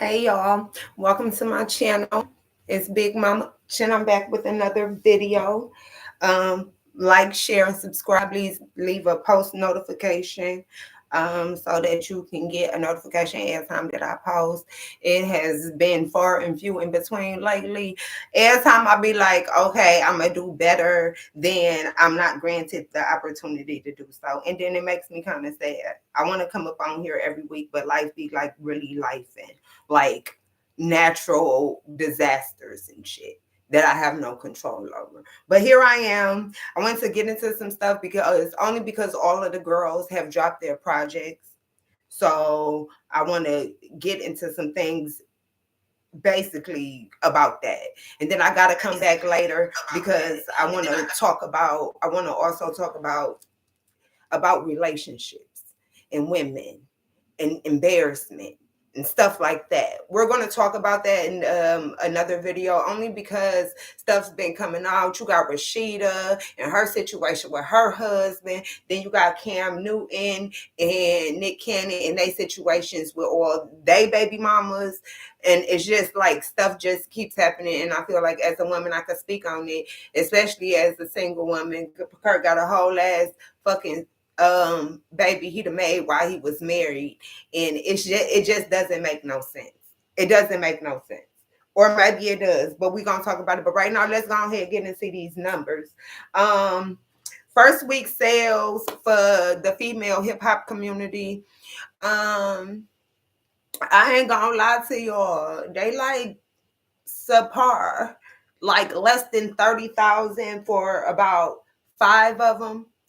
Hey y'all, welcome to my channel. It's Big Mama Chin. I'm back with another video. Like, share, and subscribe. Please leave a post notification so that you can get a notification every time that I post. It has been far and few in between lately. Every time I be like, okay, I'm gonna do better, then I'm not granted the opportunity to do so. And then it makes me kind of sad. I want to come up on here every week, but life be like really life and like natural disasters and shit that I have no control over. But here I am. I want to get into some stuff because all of the girls have dropped their projects. So I want to get into some things basically about that. And then I got to come back later because I want to also talk about relationships and women and embarrassment and stuff like that. We're going to talk about that in another video, only because stuff's been coming out. You got Rashida and her situation with her husband. Then you got Cam Newton and Nick Cannon and their situations with all they baby mamas. And it's just like stuff just keeps happening. And I feel like as a woman, I could speak on it, especially as a single woman. Kurt got a whole ass fucking baby he done made while he was married, and it just doesn't make no sense. It doesn't make no sense, or maybe it does, but we're gonna talk about it. But right now, let's go ahead and get into these numbers. First week sales for the female hip-hop community, I ain't gonna lie to y'all, they like subpar, like less than 30,000 for about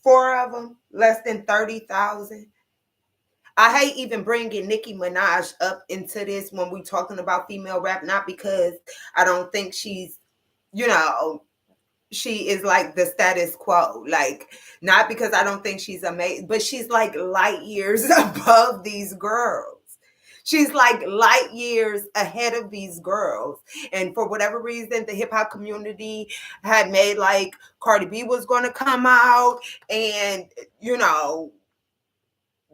four of them, less than 30,000. I hate even bringing Nicki Minaj up into this when we talking about female rap, not because I don't think she's, you know, she is like the status quo, like not because I don't think she's amazing, but she's like light years above these girls. She's like light years ahead of these girls. And for whatever reason, the hip hop community had made like Cardi B was going to come out and, you know,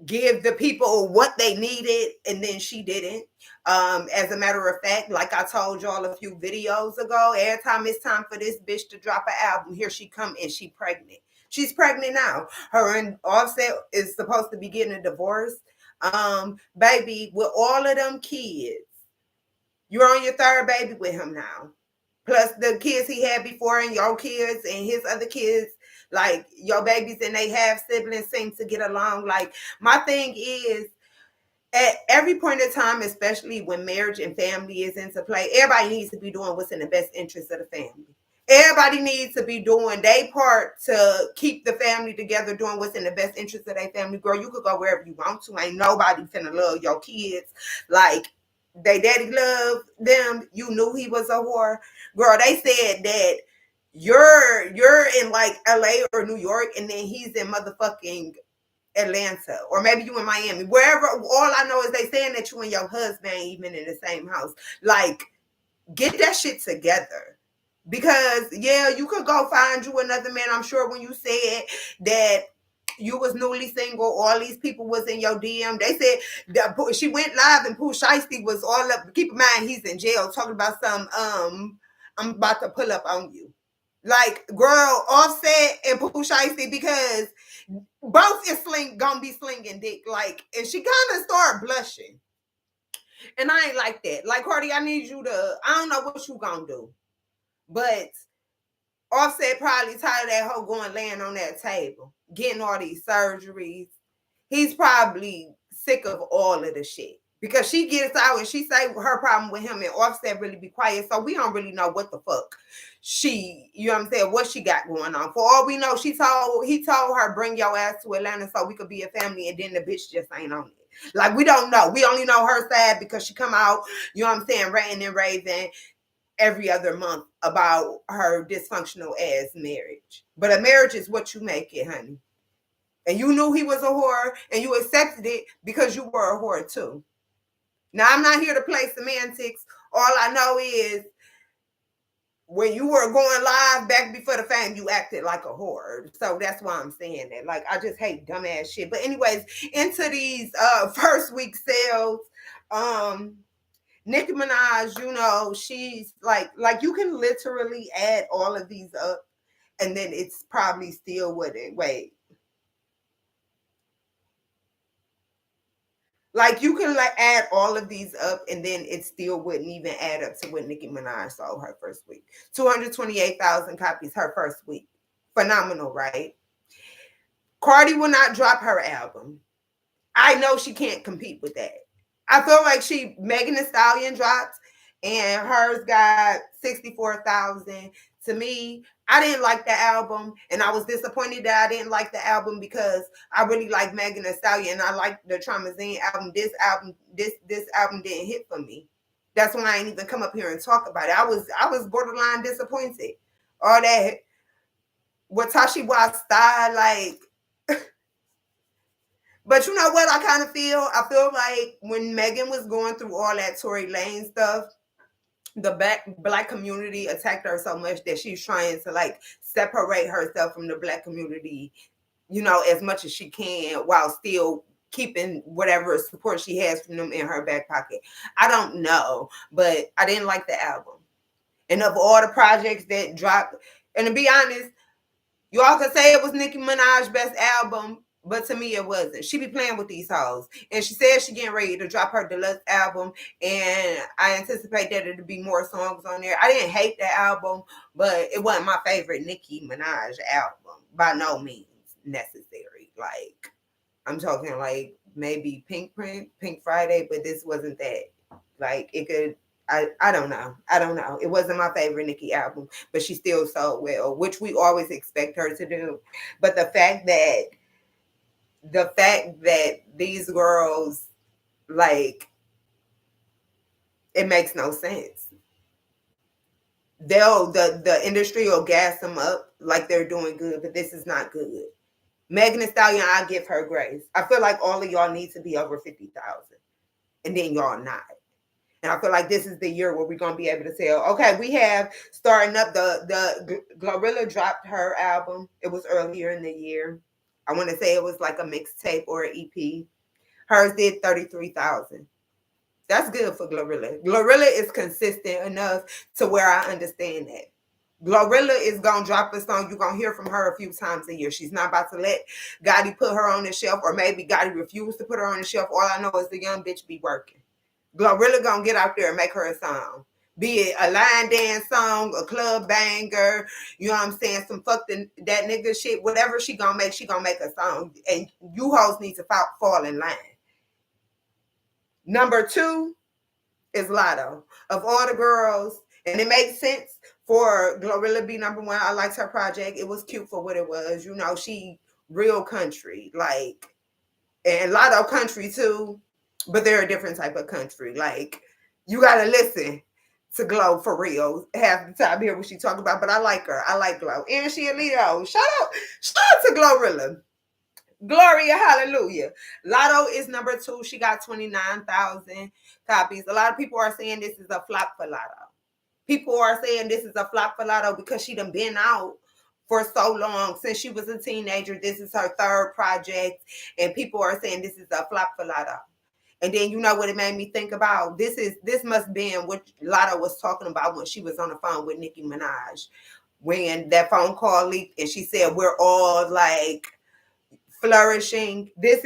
give the people what they needed, and then she didn't. As a matter of fact, like I told y'all a few videos ago, every time it's time for this bitch to drop an album, here she come and she pregnant. She's pregnant now. Her and Offset is supposed to be getting a divorce. Baby, with all of them kids, you're on your third baby with him now. Plus the kids he had before and your kids and his other kids, like your babies and they have siblings seem to get along. Like my thing is, at every point in time, especially when marriage and family is into play, everybody needs to be doing what's in the best interest of the family. Everybody needs to be doing their part to keep the family together, doing what's in the best interest of their family. Girl, you could go wherever you want to. Ain't nobody finna love your kids like they daddy loved them. You knew he was a whore. Girl, they said that you're in like LA or New York, and then he's in motherfucking Atlanta, or maybe you in Miami, wherever. All I know is they saying that you and your husband ain't even in the same house. Like, get that shit together. Because yeah, you could go find you another man. I'm sure when you said that you was newly single, all these people was in your DM. They said that she went live and Pooh Shiesty was all up. Keep in mind he's in jail talking about some I'm about to pull up on you. Like, girl, Offset and Pooh Shiesty, because both is gonna be slinging dick. Like, and she kind of started blushing. And I ain't like that. Like, Cardi, I need you to, I don't know what you gonna do. But Offset probably tired of that hoe going laying on that table, getting all these surgeries. He's probably sick of all of the shit. Because she gets out and she say her problem with him, and Offset really be quiet. So we don't really know what the fuck she, you know what I'm saying, what she got going on. For all we know, he told her, bring your ass to Atlanta so we could be a family, and then the bitch just ain't on it. Like, we don't know. We only know her side because she come out, you know what I'm saying, ranting and raving every other month about her dysfunctional ass marriage. But a marriage is what you make it, honey. And you knew he was a whore, and you accepted it because you were a whore too. Now, I'm not here to play semantics. All I know is when you were going live back before the fame, you acted like a whore. So that's why I'm saying that. Like, I just hate dumbass shit. But anyways, into these first week sales. Nicki Minaj, she's like you can literally add all of these up, and then it's probably still wouldn't wait. Like you can like add all of these up, and then it still wouldn't even add up to what Nicki Minaj sold her first week. 228,000 copies her first week. Phenomenal, right? Cardi will not drop her album. I know she can't compete with that. I feel like Megan Thee Stallion dropped, and hers got 64,000. To me, I didn't like the album, and I was disappointed that I didn't like the album because I really like Megan Thee Stallion, and I like the Traumazine album. This album didn't hit for me. That's when I ain't even come up here and talk about it. I was borderline disappointed. All that Watashi wa style, like. But you know what I kind of feel? I feel like when Megan was going through all that Tory Lane stuff, the black community attacked her so much that she's trying to like separate herself from the black community, as much as she can while still keeping whatever support she has from them in her back pocket. I don't know, but I didn't like the album. And of all the projects that dropped, and to be honest, you all could say it was Nicki Minaj's best album, but to me it wasn't. She be playing with these hoes. And she said she getting ready to drop her deluxe album, and I anticipate that it'll be more songs on there. I didn't hate the album, but it wasn't my favorite Nicki Minaj album. By no means necessary. Like, I'm talking like maybe Pink Friday, but this wasn't that. Like, it could I don't know. I don't know. It wasn't my favorite Nicki album, but she still sold well, which we always expect her to do. But the fact that these girls, like, it makes no sense. The industry will gas them up like they're doing good, but this is not good. Megan Thee Stallion, I give her grace. I feel like all of y'all need to be over 50,000, and then y'all not. And I feel like this is the year where we're gonna be able to tell. Okay, we have starting up the Glorilla dropped her album. It was earlier in the year. I want to say it was like a mixtape or an EP. Hers did 33,000. That's good for Glorilla. Glorilla is consistent enough to where I understand that. Glorilla is gonna drop a song. You're gonna hear from her a few times a year. She's not about to let Gotti put her on the shelf, or maybe Gotti refused to put her on the shelf. All I know is the young bitch be working. Glorilla gonna get out there and make her a song. Be it a line dance song, a club banger, you know what I'm saying? Some that nigga shit, whatever she gonna make a song. And you hoes need to fall in line. Number 2 is Lotto. Of all the girls, and it makes sense for Glorilla be number 1. I liked her project. It was cute for what it was. She real country, like, and Lotto country too, but they're a different type of country. Like, you gotta listen to Glow for real half the time, hear what she talking about. But I like her. I like Glow, and she a Leo. Shout out to Glorilla. Gloria, hallelujah. Lotto is number 2. She got 29,000 copies. A lot of people are saying this is a flop for Lotto. People are saying this is a flop for Lotto because she done been out for so long. Since she was a teenager, this is her 3rd project, and people are saying this is a flop for Lotto. And then you know what it made me think about? This must have been what Lotto was talking about when she was on the phone with Nicki Minaj. When that phone call leaked and she said we're all like flourishing. This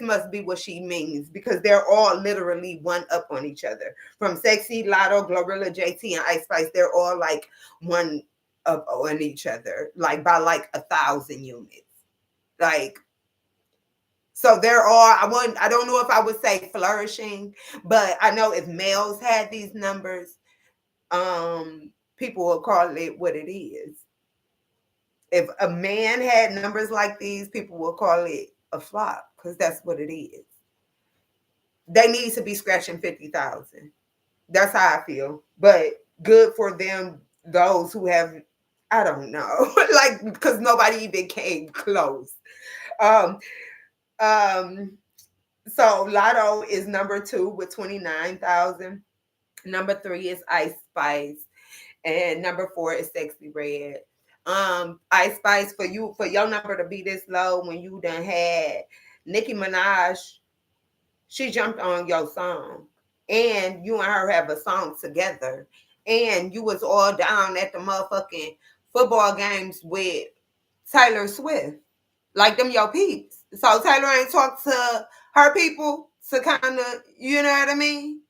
must be what she means, because they're all literally one up on each other. From Sexy, Lotto, Glorilla, JT, and Ice Spice, they're all like one up on each other, like by like 1,000 units. Like, so they're all, I don't know if I would say flourishing, but I know if males had these numbers, people will call it what it is. If a man had numbers like these, people will call it a flop, because that's what it is. They need to be scratching 50,000. That's how I feel. But good for them, those who have, I don't know, like, because nobody even came close. Um, so Lotto is number 2 with 29,000. Number 3 is Ice Spice, and number 4 is Sexy Red. Ice Spice, for your number to be this low when you done had Nicki Minaj, she jumped on your song. and you and her have a song together, and you was all down at the motherfucking football games with Taylor Swift, like them your peeps. So Taylor ain't talked to her people to kind of, you know what I mean?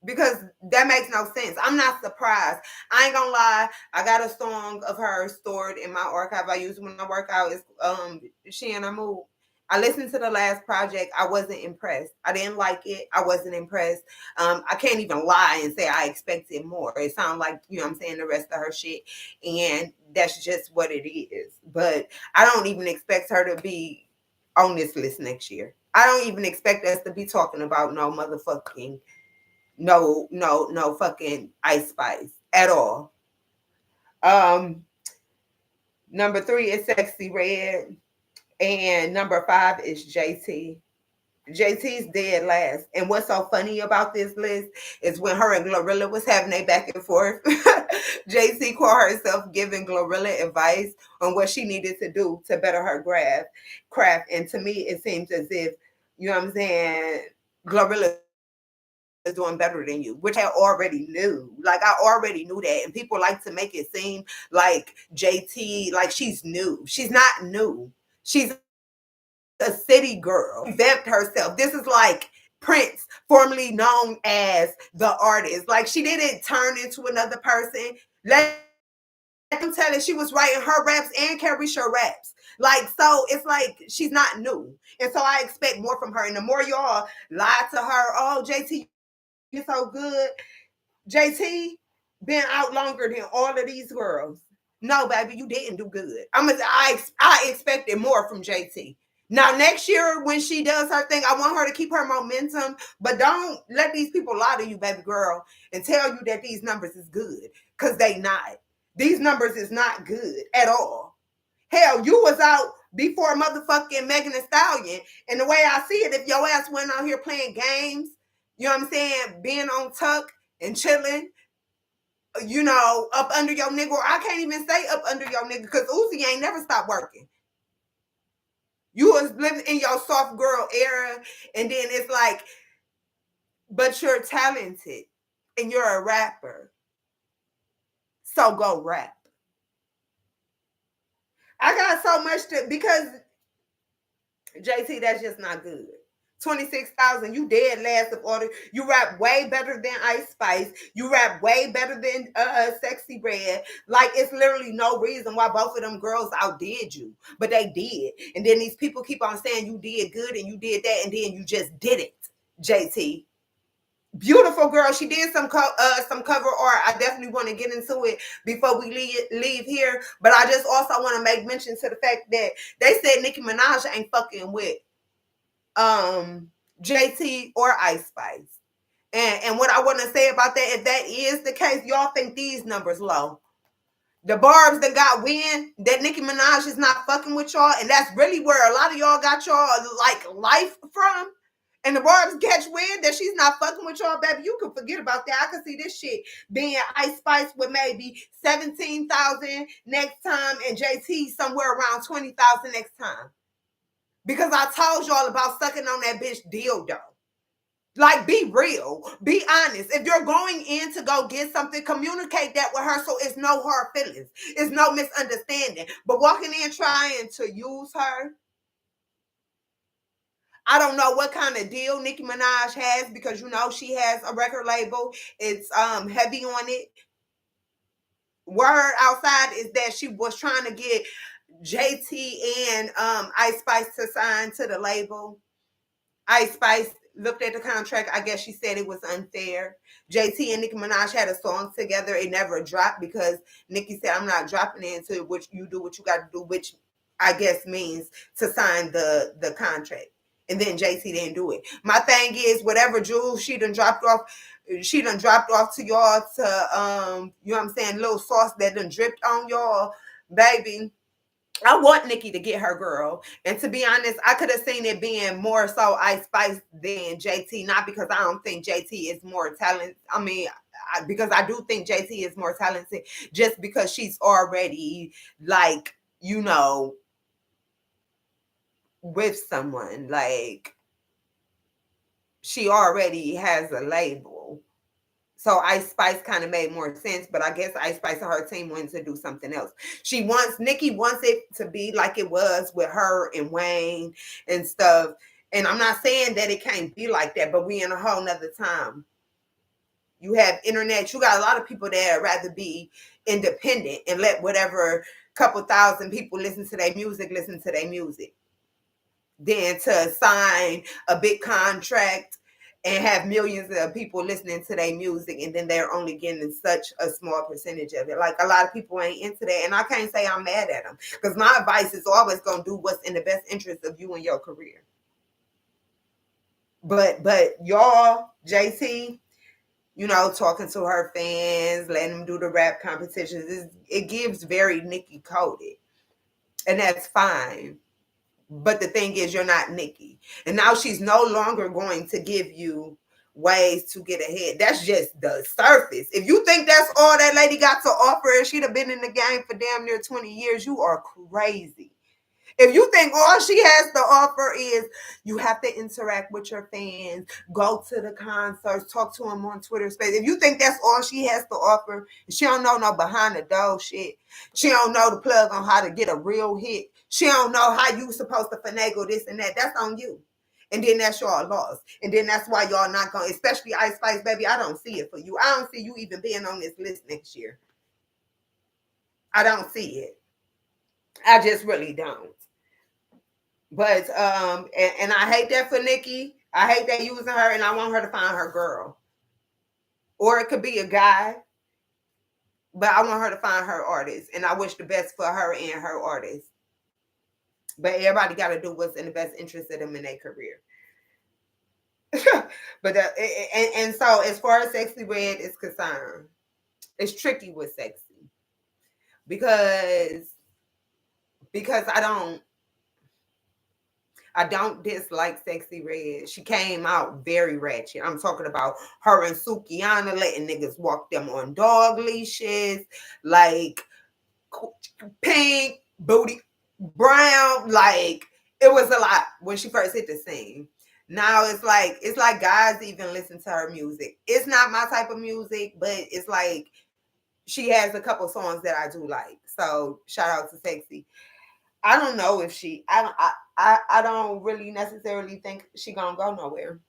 Because that makes no sense. I'm not surprised. I ain't gonna lie. I got a song of hers stored in my archive I use when I work out. It's She and I Move. I listened to the last project. I wasn't impressed. I didn't like it. I wasn't impressed. I can't even lie and say I expected more. It sounds like, you know what I'm saying, the rest of her shit. And that's just what it is. But I don't even expect her to be on this list next year. I don't even expect us to be talking about no motherfucking no fucking Ice Spice at all. Um, Number 3 is Sexy Red, and number 5 is JT. JT's dead last. And what's so funny about this list is when her and Glorilla was having a back and forth, JT called herself giving Glorilla advice on what she needed to do to better her craft. And to me, it seems as if, you know what I'm saying, Glorilla's doing better than you, which I already knew. Like, I already knew that. And people like to make it seem like JT, like she's new. She's not new. She's a city girl. Revamped herself. This is like Prince, formerly known as the artist. Like, she didn't turn into another person. Let them tell it. She was writing her raps and Carisha raps. Like, so it's like she's not new. And so I expect more from her. And the more y'all lie to her, oh, JT, you so good. JT been out longer than all of these girls. No, baby, you didn't do good. I expected more from JT. Now next year when she does her thing, I want her to keep her momentum, but don't let these people lie to you, baby girl, and tell you that these numbers is good, cause they not. These numbers is not good at all. Hell, you was out before motherfucking Megan Thee Stallion, and the way I see it, if your ass went out here playing games, you know what I'm saying, being on tuck and chilling, you know, up under your nigga, or I can't even say up under your nigga, because Uzi ain't never stopped working. You was living in your soft girl era, and then it's like, but you're talented and you're a rapper. So go rap. I got so much to, because JT, that's just not good. 26,000, you dead last of order. You rap way better than Ice Spice. You rap way better than Sexy Red. Like, it's literally no reason why both of them girls outdid you, but they did. And then these people keep on saying you did good and you did that, and then you just did it. JT, beautiful girl. She did some cover art. I definitely want to get into it before we leave here. But I just also want to make mention to the fact that they said Nicki Minaj ain't fucking with JT or Ice Spice. And what I want to say about that, if that is the case, y'all think these numbers low. The Barbs that got wind that Nicki Minaj is not fucking with y'all, and that's really where a lot of y'all got y'all like life from. And the Barbs catch wind that she's not fucking with y'all, baby. You can forget about that. I can see this shit being Ice Spice with maybe 17,000 next time, and JT somewhere around 20,000 next time. Because I told y'all about sucking on that bitch dildo. Like, be real. Be honest. If you're going in to go get something, communicate that with her so it's no hard feelings. It's no misunderstanding. But walking in trying to use her, I don't know what kind of deal Nicki Minaj has, because you know she has a record label. It's heavy on it. Word outside is that she was trying to get JT and Ice Spice to sign to the label. Ice Spice looked at the contract. I guess she said it was unfair. JT and Nicki Minaj had a song together. It never dropped because Nicki said, I'm not dropping it until you do what you got to do, which I guess means to sign the contract. And then JT didn't do it. My thing is, whatever jewels she done dropped off to y'all to, you know what I'm saying, little sauce that done dripped on y'all, baby. I want Nicki to get her girl. And to be honest, I could have seen it being more so Ice Spice than JT. Not because I don't think JT is more talented. I mean, because I do think JT is more talented, just because she's already, like, you know, with someone. Like, she already has a label. So Ice Spice kind of made more sense, but I guess Ice Spice and her team wanted to do something else. Nikki wants it to be like it was with her and Wayne and stuff. And I'm not saying that it can't be like that, but we in a whole nother time. You have internet. You got a lot of people that rather be independent and let whatever couple thousand people listen to their music, than to sign a big contract and have millions of people listening to their music, and then they're only getting such a small percentage of it. Like, a lot of people ain't into that, and I can't say I'm mad at them, because my advice is always going to do what's in the best interest of you and your career. But y'all, JT, talking to her fans, letting them do the rap competitions, it gives very Nicki coded, and that's fine. But the thing is, you're not Nicki. And now she's no longer going to give you ways to get ahead. That's just the surface. If you think that's all that lady got to offer and she'd have been in the game for damn near 20 years, you are crazy. If you think all she has to offer is you have to interact with your fans, go to the concerts, talk to them on Twitter space. If you think that's all she has to offer, she don't know no behind the door shit. She don't know the plug on how to get a real hit. She don't know how you supposed to finagle this and that. That's on you. And then that's y'all loss. And then that's why y'all not going, especially Ice Spice, baby, I don't see it for you. I don't see you even being on this list next year. I don't see it. I just really don't. But and I hate that for Nicki. I hate that using her, and I want her to find her girl. Or it could be a guy, but I want her to find her artist, and I wish the best for her and her artist. But everybody got to do what's in the best interest of them in their career. But and so as far as Sexy Red is concerned, it's tricky with Sexy because I don't dislike Sexy Red. She came out very ratchet. I'm talking about her and Sukiana letting niggas walk them on dog leashes, like pink, booty, brown. Like, it was a lot when she first hit the scene. Now it's like guys even listen to her music. It's not my type of music, but it's like she has a couple songs that I do like. So shout out to Sexy. I don't know if I don't really necessarily think she gonna go nowhere,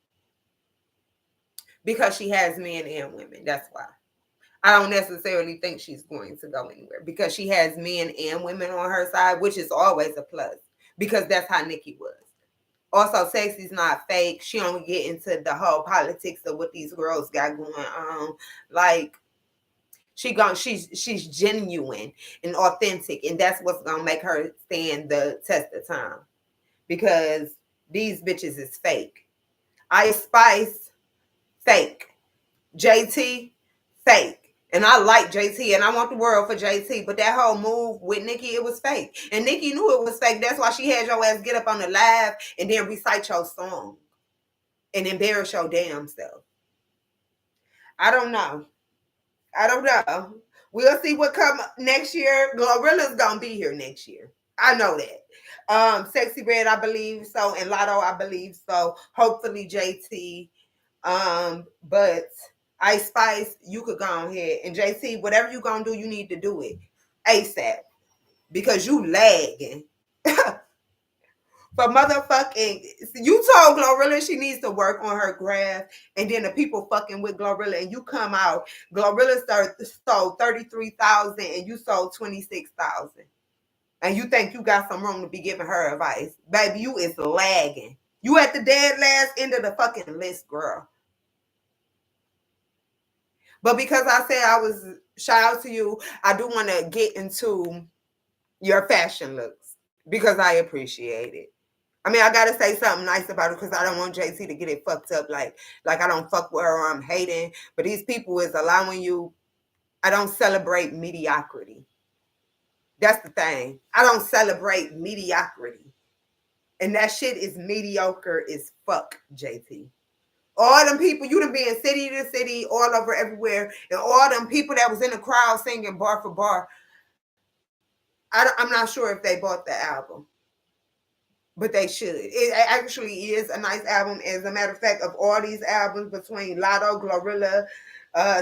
because she has men and women. That's why. I don't necessarily think she's going to go anywhere, because she has men and women on her side, which is always a plus, because that's how Nicki was. Also, Sexy's not fake. She don't get into the whole politics of what these girls got going on. Like, she's genuine and authentic, and that's what's gonna make her stand the test of time, because these bitches is fake. Ice Spice, fake. JT, fake. And I like JT and I want the world for JT, but that whole move with Nicki, it was fake. And Nicki knew it was fake. That's why she had your ass get up on the live and then recite your song and embarrass your damn self. I don't know. We'll see what come next year. Glorilla's gonna be here next year. I know that. Sexy Red, I believe so, and Lotto, I believe so. Hopefully JT. But Ice Spice, you could go ahead. And JT, whatever you gonna do, you need to do it ASAP. Because you lagging. But motherfucking, you told Glorilla she needs to work on her graph, and then the people fucking with Glorilla, and you come out, Glorilla sold 33,000 and you sold 26,000. And you think you got some room to be giving her advice. Baby, you is lagging. You at the dead last end of the fucking list, girl. But because I said I was, shout out to you, I do want to get into your fashion looks, because I appreciate it. I mean, I gotta say something nice about it, because I don't want JT to get it fucked up like I don't fuck with her or I'm hating. But these people is allowing you. I don't celebrate mediocrity. That's the thing. I don't celebrate mediocrity. And that shit is mediocre as fuck, JT. All them people, you done been city to city, all over everywhere, and all them people that was in the crowd singing bar for bar, I'm not sure if they bought the album. but they should. It actually is a nice album. As a matter of fact, of all these albums between Lotto, Glorilla,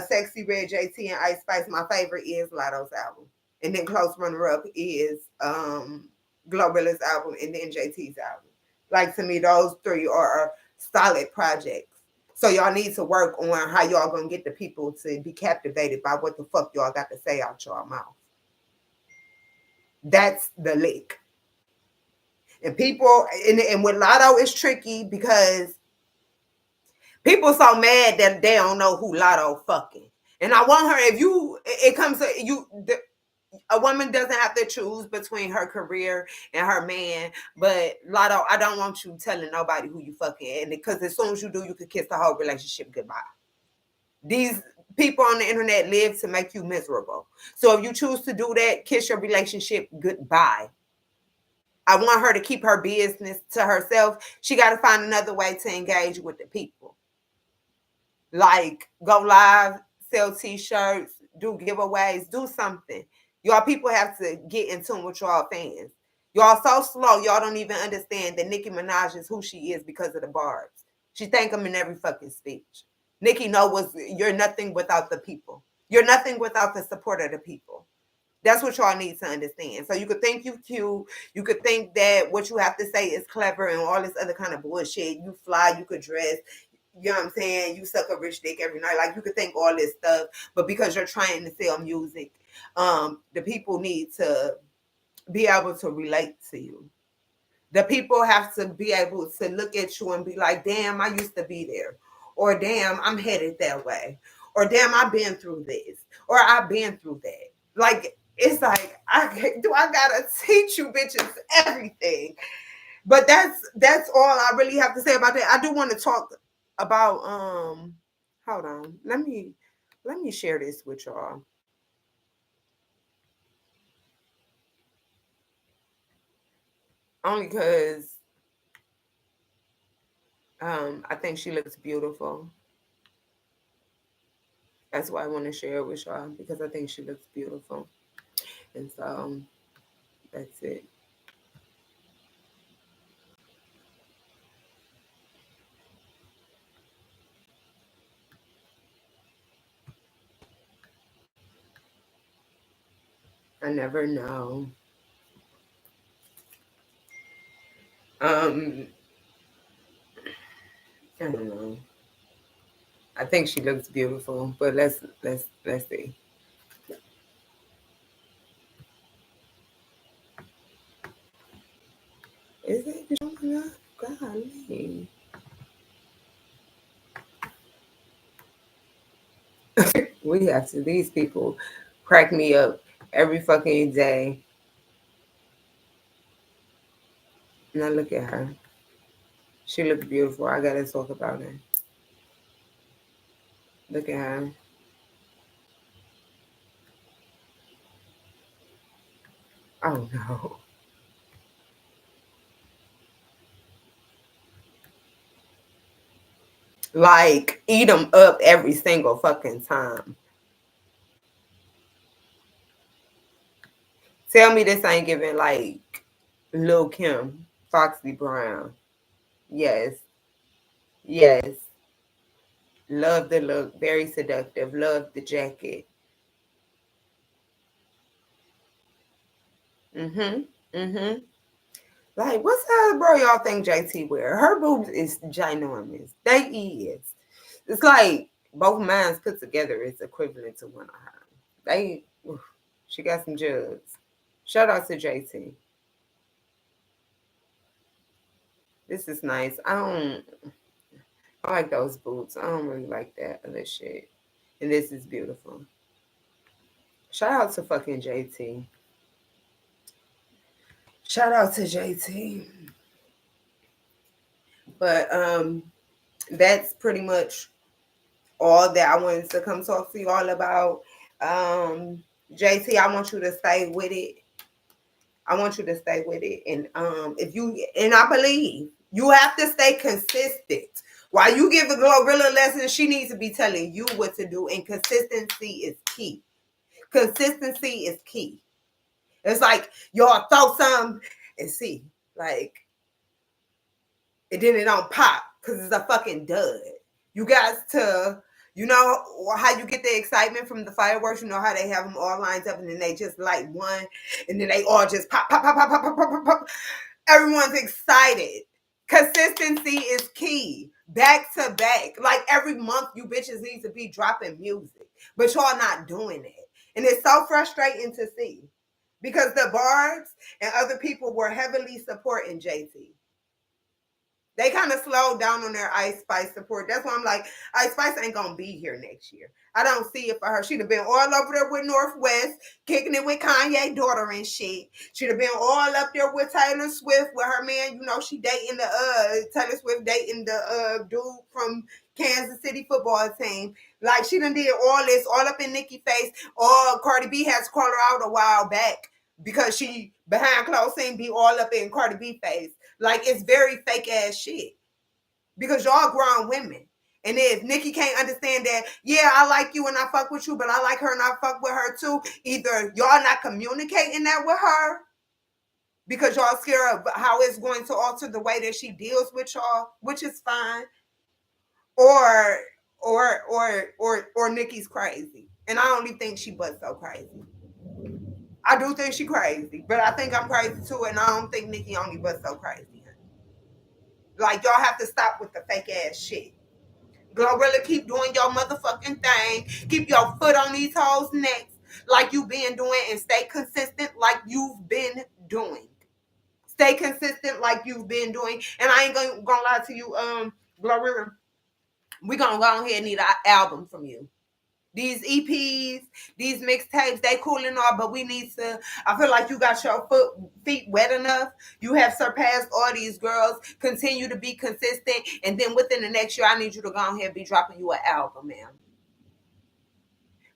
Sexy Red, JT, and Ice Spice, my favorite is Lotto's album. And then close runner up is Glorilla's album and then JT's album. Like, to me, those three are solid projects. So y'all need to work on how y'all gonna get the people to be captivated by what the fuck y'all got to say out your mouth. That's the lick. And people, and with Lotto, it's tricky because people so mad that they don't know who Lotto fucking. And I want her, if you, it comes to you, a woman doesn't have to choose between her career and her man. But Lotto, I don't want you telling nobody who you fucking, and because as soon as you do, you could kiss the whole relationship goodbye. These people on the internet live to make you miserable. So if you choose to do that, kiss your relationship goodbye. I want her to keep her business to herself. She got to find another way to engage with the people. Like, go live, sell t-shirts, do giveaways, do something. Y'all people have to get in tune with y'all fans. Y'all so slow, y'all don't even understand that Nicki Minaj is who she is because of the barbs. She thank them in every fucking speech. Nicki knows you're nothing without the people. You're nothing without the support of the people. That's what y'all need to understand. So you could think you cute. You could think that what you have to say is clever and all this other kind of bullshit. You fly, you could dress. You know what I'm saying? You suck a rich dick every night. Like, you could think all this stuff. But because you're trying to sell music, the people need to be able to relate to you. The people have to be able to look at you and be like, damn, I used to be there. Or damn, I'm headed that way. Or damn, I've been through this. Or I've been through that. Like, it's like, I gotta teach you bitches everything. But that's all I really have to say about that. I do want to talk about hold on. Let me share this with y'all. Only because I think she looks beautiful. That's why I want to share it with y'all, because I think she looks beautiful. And so that's it. I never know. Um, I don't know. I think she looks beautiful, but let's see. Is it showing up? Golly. We have to. These people crack me up every fucking day. Now look at her. She looks beautiful. I gotta talk about her. Look at her. Oh no. Like, eat them up every single fucking time. Tell me this ain't giving like Lil Kim, Foxy Brown. Yes. Yes. Love the look. Very seductive. Love the jacket. Mm-hmm. Mm-hmm. Like, what's the bro y'all think JT wear? Her boobs is ginormous. They is. It's like both minds put together is equivalent to one of her. They, oof, she got some jugs. Shout out to JT. This is nice. I like those boots. I don't really like that other shit. And this is beautiful. Shout out to fucking JT. Shout out to JT. But that's pretty much all that I wanted to come talk to you all about. JT, I want you to stay with it. I want you to stay with it. And if you, and I believe you have to stay consistent. While you give a Glorilla lesson, she needs to be telling you what to do. And consistency is key. Consistency is key. It's like, y'all throw some and see. Like, and then it don't pop because it's a fucking dud. You guys to, you know how you get the excitement from the fireworks? You know how they have them all lined up and then they just light one and then they all just pop, pop, pop, pop, pop, pop, pop, pop, pop. Everyone's excited. Consistency is key. Back to back. Like every month, you bitches need to be dropping music, but y'all not doing it. And it's so frustrating to see because the Bards and other people were heavily supporting JT. They kind of slowed down on their Ice Spice support. That's why I'm like, Ice Spice ain't gonna be here next year. I don't see it for her. She'd have been all over there with Northwest, kicking it with Kanye daughter and shit. She'd have been all up there with Taylor Swift, with her man. You know, she dating the Taylor Swift dating the dude from Kansas City football team. Like she done did all this, all up in Nicki face. Or Cardi B has called her out a while back because she behind closed scene be all up in Cardi B face. Like it's very fake ass shit. Because y'all grown women. And if Nicki can't understand that, yeah, I like you and I fuck with you, but I like her and I fuck with her too. Either y'all not communicating that with her because y'all scared of how it's going to alter the way that she deals with y'all, which is fine. Or Nicki's crazy. And I don't even think she but so crazy. I do think she crazy, but I think I'm crazy too, and I don't think Nicki only but so crazy. Like y'all have to stop with the fake ass shit. Glorilla, keep doing your motherfucking thing. Keep your foot on these hoes' necks like you've been doing and stay consistent like you've been doing. Stay consistent like you've been doing. And I ain't gonna lie to you, Glorilla, we gonna go ahead and need an album from you. These EPs, these mixtapes, they cool and all, but we need to. I feel like you got your feet wet enough. You have surpassed all these girls. Continue to be consistent, and then within the next year, I need you to go ahead and be dropping you an album, man.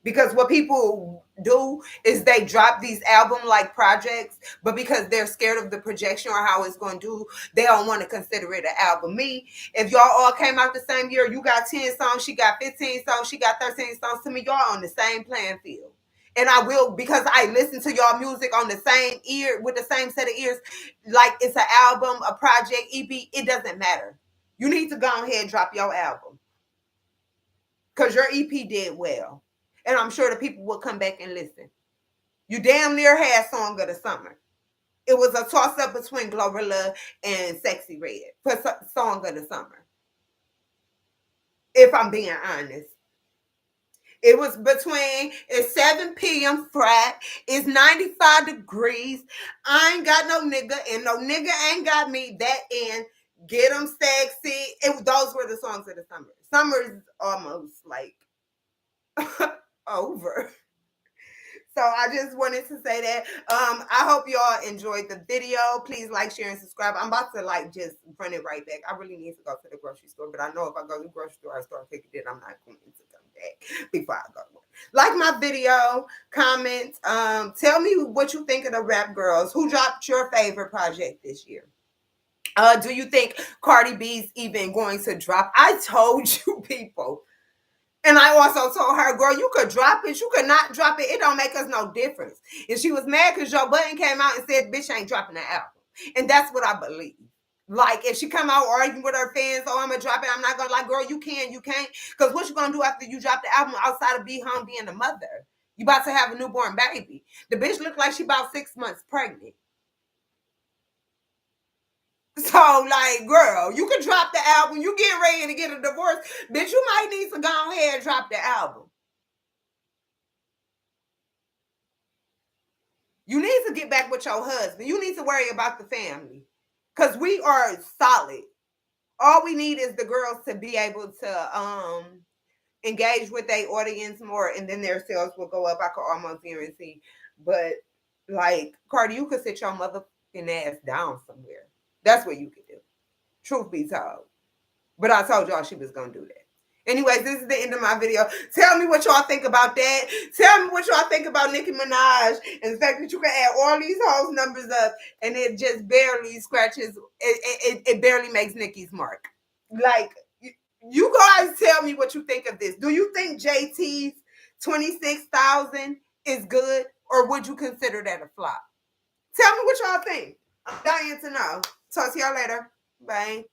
Because what people do is they drop these album-like projects, but because they're scared of the projection or how it's going to do, they don't want to consider it an album. Me, if y'all all came out the same year, you got 10 songs, she got 15 songs, she got 13 songs. To me, y'all on the same playing field. And I will, because I listen to y'all music on the same ear, with the same set of ears, like it's an album, a project, EP, it doesn't matter. You need to go ahead and drop your album. Because your EP did well. And I'm sure the people will come back and listen. You damn near had Song of the Summer. It was a toss-up between Glorilla and Sexy Red for Song of the Summer. If I'm being honest. It was between, it's 7 p.m. frat. It's 95 degrees. I ain't got no nigga, and no nigga ain't got me. That and Get 'em Sexy. Those were the songs of the summer. Summer's almost like over. So I just wanted to say that. I hope y'all enjoyed the video. Please like, share, and subscribe. I'm about to like just run it right back. I really need to go to the grocery store, but I know if I go to the grocery store, I start picking it, I'm not going to come back before I go. Like my video, comment, tell me what you think of the rap girls. Who dropped your favorite project this year? Do you think Cardi B's even going to drop? I told you people. And I also told her, girl, you could drop it. You could not drop it. It don't make us no difference. And she was mad because Joe Budden came out and said, bitch ain't dropping the album. And that's what I believe. Like, if she come out arguing with her fans, oh, I'm going to drop it. I'm not going to, like, girl, you can't. Because what you going to do after you drop the album outside of be home being a mother? You about to have a newborn baby. The bitch look like she about 6 months pregnant. So, like, girl, you can drop the album. You get ready to get a divorce. Bitch, you might need to go ahead and drop the album. You need to get back with your husband. You need to worry about the family. Because we are solid. All we need is the girls to be able to engage with their audience more, and then their sales will go up. I could almost guarantee. But, like, Cardi, you could sit your motherfucking ass down somewhere. That's what you could do. Truth be told. But I told y'all she was going to do that. Anyways, this is the end of my video. Tell me what y'all think about that. Tell me what y'all think about Nicki Minaj and the fact that you can add all these hoes numbers up and it just barely scratches, it barely makes Nicki's mark. Like, you guys tell me what you think of this. Do you think JT's 26,000 is good, or would you consider that a flop? Tell me what y'all think. I'm dying to know. Talk to y'all later. Bye.